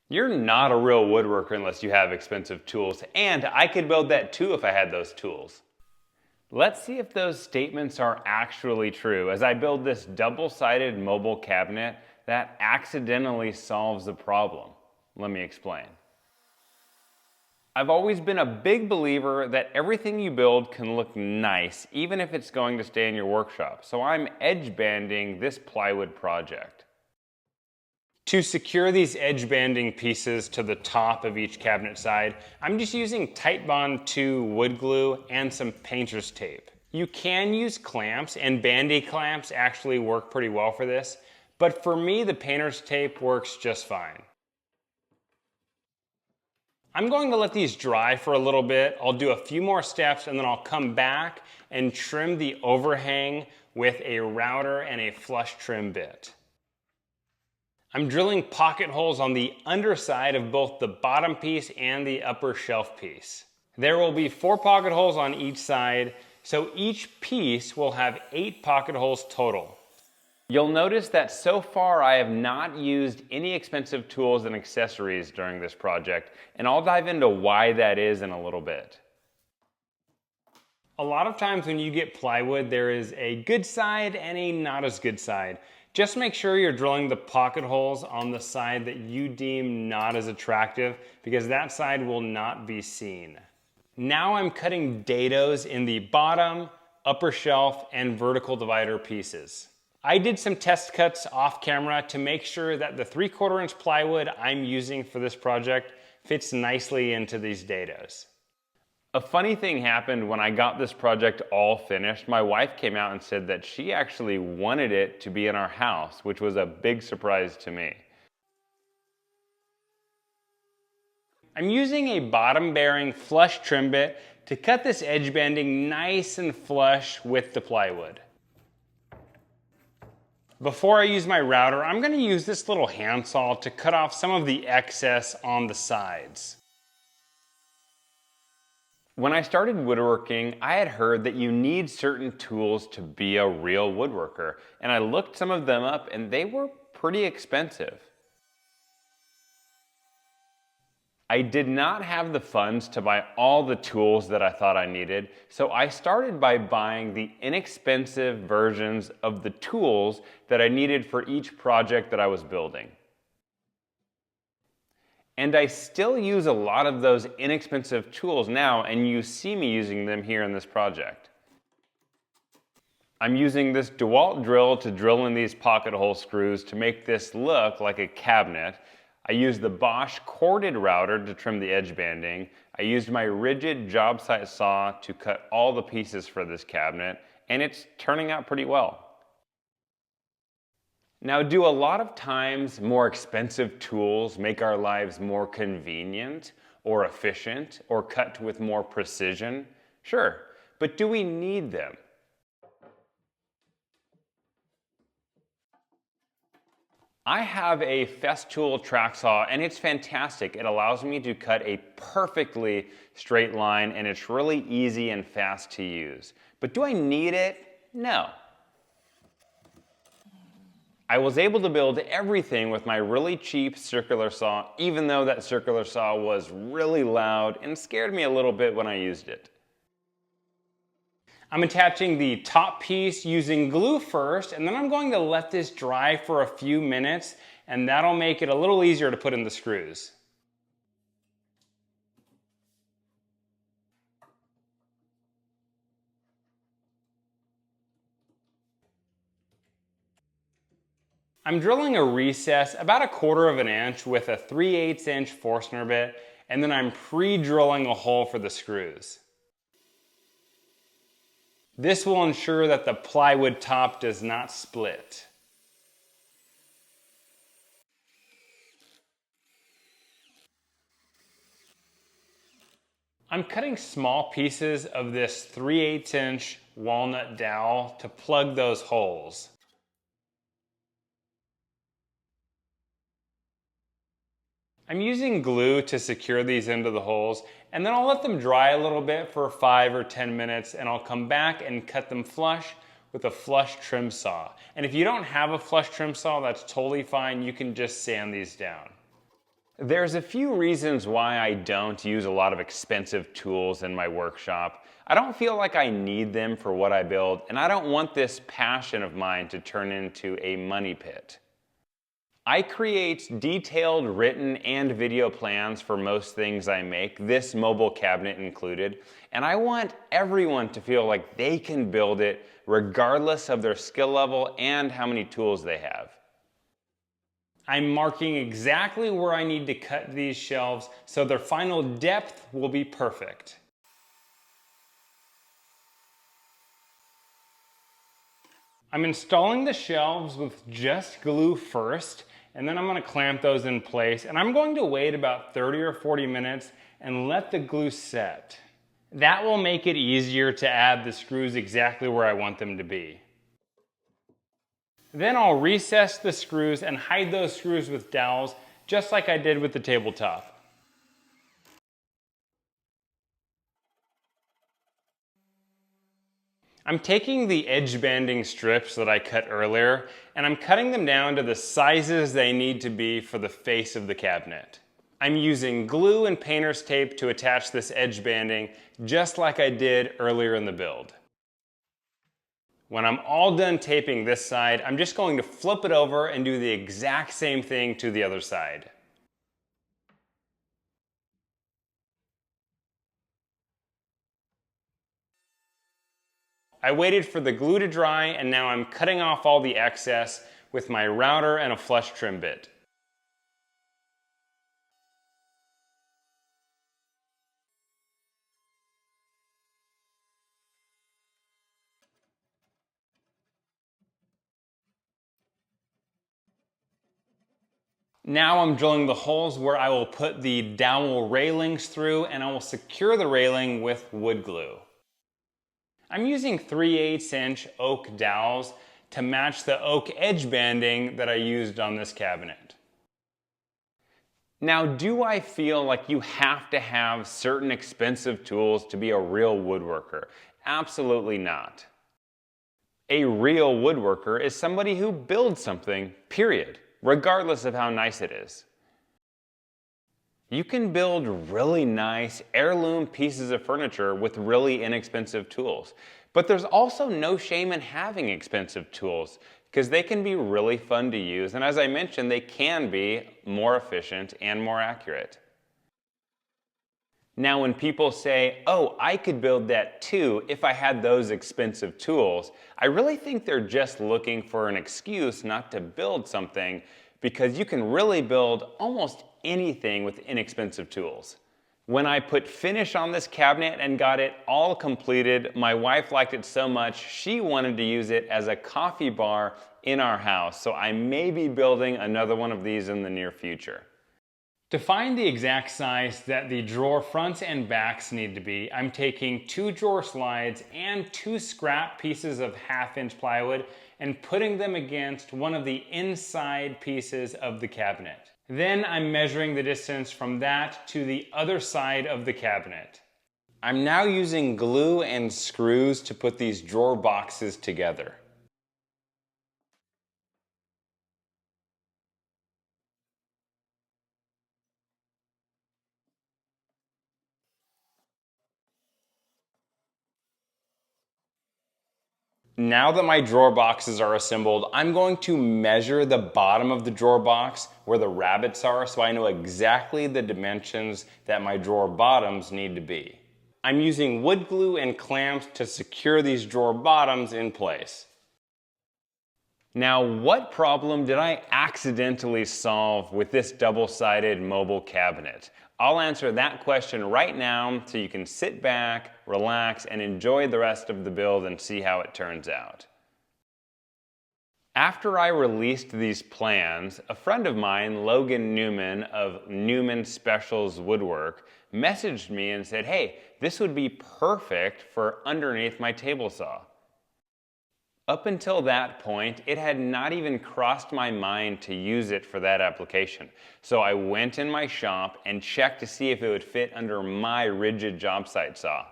You're not a real woodworker unless you have expensive tools, and I could build that too if I had those tools. Let's see if those statements are actually true as I build this double-sided mobile cabinet that accidentally solves the problem. Let me explain. I've always been a big believer that everything you build can look nice, even if it's going to stay in your workshop. So I'm edge banding this plywood project. To secure these edge banding pieces to the top of each cabinet side, I'm just using Titebond 2 wood glue and some painter's tape. You can use clamps, and bandy clamps actually work pretty well for this, but for me the painter's tape works just fine. I'm going to let these dry for a little bit. I'll do a few more steps and then I'll come back and trim the overhang with a router and a flush trim bit. I'm drilling pocket holes on the underside of both the bottom piece and the upper shelf piece. There will be 4 pocket holes on each side, so each piece will have 8 pocket holes total. You'll notice that so far I have not used any expensive tools and accessories during this project, and I'll dive into why that is in a little bit. A lot of times when you get plywood, there is a good side and a not as good side. Just make sure you're drilling the pocket holes on the side that you deem not as attractive, because that side will not be seen. Now I'm cutting dados in the bottom, upper shelf, and vertical divider pieces. I did some test cuts off camera to make sure that the 3/4 inch plywood I'm using for this project fits nicely into these dados. A funny thing happened when I got this project all finished. My wife came out and said that she actually wanted it to be in our house, which was a big surprise to me. I'm using a bottom bearing flush trim bit to cut this edge banding nice and flush with the plywood. Before I use my router, I'm going to use this little handsaw to cut off some of the excess on the sides. When I started woodworking, I had heard that you need certain tools to be a real woodworker, and I looked some of them up and they were pretty expensive. I did not have the funds to buy all the tools that I thought I needed, so I started by buying the inexpensive versions of the tools that I needed for each project that I was building. And I still use a lot of those inexpensive tools now, and you see me using them here in this project. I'm using this DeWalt drill to drill in these pocket hole screws to make this look like a cabinet. I used the Bosch corded router to trim the edge banding. I used my rigid job site saw to cut all the pieces for this cabinet, and it's turning out pretty well. Now, do a lot of times more expensive tools make our lives more convenient or efficient or cut with more precision? Sure, but do we need them? I have a Festool track saw and it's fantastic. It allows me to cut a perfectly straight line and it's really easy and fast to use. But do I need it? No. I was able to build everything with my really cheap circular saw, even though that circular saw was really loud and scared me a little bit when I used it. I'm attaching the top piece using glue first, and then I'm going to let this dry for a few minutes, and that'll make it a little easier to put in the screws. I'm drilling a recess about 1/4 inch with a 3/8 inch Forstner bit, and then I'm pre-drilling a hole for the screws. This will ensure that the plywood top does not split. I'm cutting small pieces of this 3/8 inch walnut dowel to plug those holes. I'm using glue to secure these into the holes, and then I'll let them dry a little bit for 5 or 10 minutes, and I'll come back and cut them flush with a flush trim saw. And if you don't have a flush trim saw, that's totally fine. You can just sand these down. There's a few reasons why I don't use a lot of expensive tools in my workshop. I don't feel like I need them for what I build, and I don't want this passion of mine to turn into a money pit. I create detailed written and video plans for most things I make, this mobile cabinet included, and I want everyone to feel like they can build it regardless of their skill level and how many tools they have. I'm marking exactly where I need to cut these shelves so their final depth will be perfect. I'm installing the shelves with just glue first, and then I'm going to clamp those in place, and I'm going to wait about 30 or 40 minutes and let the glue set. That will make it easier to add the screws exactly where I want them to be. Then I'll recess the screws and hide those screws with dowels, just like I did with the tabletop. I'm taking the edge banding strips that I cut earlier, and I'm cutting them down to the sizes they need to be for the face of the cabinet. I'm using glue and painter's tape to attach this edge banding, just like I did earlier in the build. When I'm all done taping this side, I'm just going to flip it over and do the exact same thing to the other side. I waited for the glue to dry, and now I'm cutting off all the excess with my router and a flush trim bit. Now I'm drilling the holes where I will put the dowel railings through, and I will secure the railing with wood glue. I'm using 3/8 inch oak dowels to match the oak edge banding that I used on this cabinet. Now, do I feel like you have to have certain expensive tools to be a real woodworker? Absolutely not. A real woodworker is somebody who builds something, period, regardless of how nice it is. You can build really nice heirloom pieces of furniture with really inexpensive tools. But there's also no shame in having expensive tools because they can be really fun to use. And as I mentioned, they can be more efficient and more accurate. Now, when people say, oh, I could build that too if I had those expensive tools, I really think they're just looking for an excuse not to build something because you can really build almost anything with inexpensive tools. When I put finish on this cabinet and got it all completed, my wife liked it so much she wanted to use it as a coffee bar in our house, so I may be building another one of these in the near future. To find the exact size that the drawer fronts and backs need to be, I'm taking 2 drawer slides and 2 scrap pieces of 1/2 inch plywood and putting them against one of the inside pieces of the cabinet. Then I'm measuring the distance from that to the other side of the cabinet. I'm now using glue and screws to put these drawer boxes together. Now that my drawer boxes are assembled, I'm going to measure the bottom of the drawer box where the rabbets are so I know exactly the dimensions that my drawer bottoms need to be. I'm using wood glue and clamps to secure these drawer bottoms in place. Now, what problem did I accidentally solve with this double-sided mobile cabinet? I'll answer that question right now so you can sit back, relax, and enjoy the rest of the build and see how it turns out. After I released these plans, a friend of mine, Logan Newman of Newman Specials Woodwork, messaged me and said, hey, this would be perfect for underneath my table saw. Up until that point, it had not even crossed my mind to use it for that application. So I went in my shop and checked to see if it would fit under my rigid job site saw.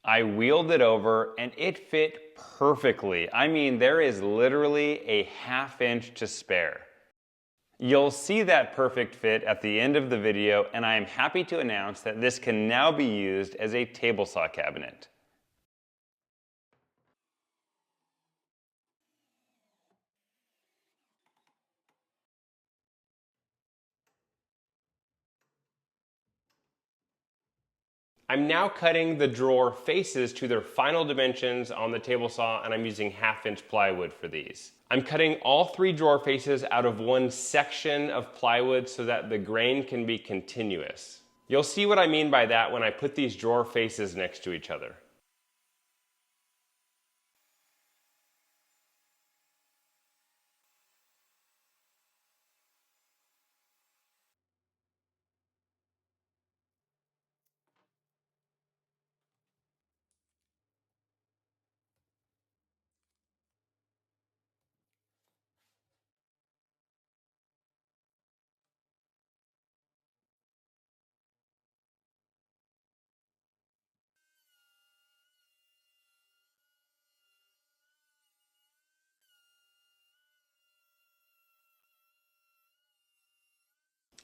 I wheeled it over and it fit perfectly. I mean, there is literally a 1/2 inch to spare. You'll see that perfect fit at the end of the video, and I am happy to announce that this can now be used as a table saw cabinet. I'm now cutting the drawer faces to their final dimensions on the table saw, and I'm using 1/2-inch plywood for these. I'm cutting all 3 drawer faces out of one section of plywood so that the grain can be continuous. You'll see what I mean by that when I put these drawer faces next to each other.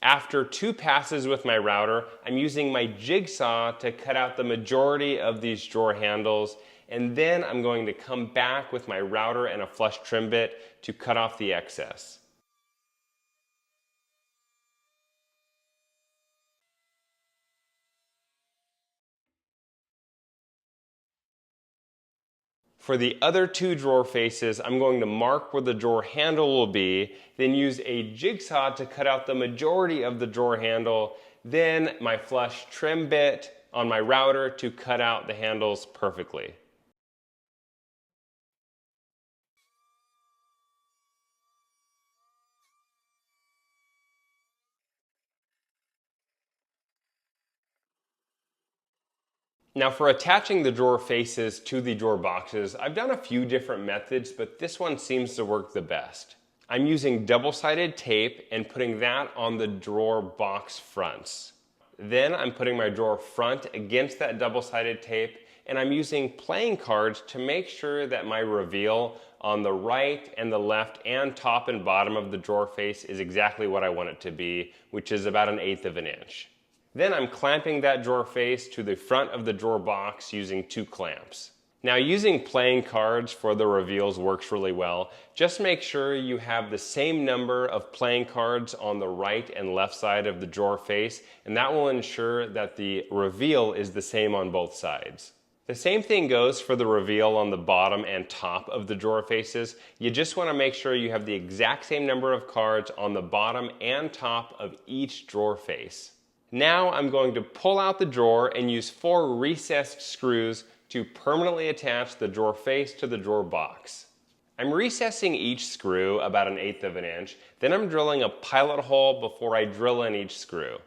After 2 passes with my router, I'm using my jigsaw to cut out the majority of these drawer handles, and then I'm going to come back with my router and a flush trim bit to cut off the excess. For the other 2 drawer faces, I'm going to mark where the drawer handle will be, then use a jigsaw to cut out the majority of the drawer handle, then my flush trim bit on my router to cut out the handles perfectly. Now for attaching the drawer faces to the drawer boxes, I've done a few different methods, but this one seems to work the best. I'm using double-sided tape and putting that on the drawer box fronts. Then I'm putting my drawer front against that double-sided tape, and I'm using playing cards to make sure that my reveal on the right and the left and top and bottom of the drawer face is exactly what I want it to be, which is about 1/8 of an inch. Then I'm clamping that drawer face to the front of the drawer box using 2 clamps. Now using playing cards for the reveals works really well. Just make sure you have the same number of playing cards on the right and left side of the drawer face, and that will ensure that the reveal is the same on both sides. The same thing goes for the reveal on the bottom and top of the drawer faces. You just want to make sure you have the exact same number of cards on the bottom and top of each drawer face. Now I'm going to pull out the drawer and use 4 recessed screws to permanently attach the drawer face to the drawer box. I'm recessing each screw about 1/8 of an inch, then I'm drilling a pilot hole before I drill in each screw.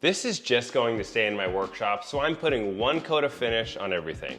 This is just going to stay in my workshop, so I'm putting 1 coat of finish on everything.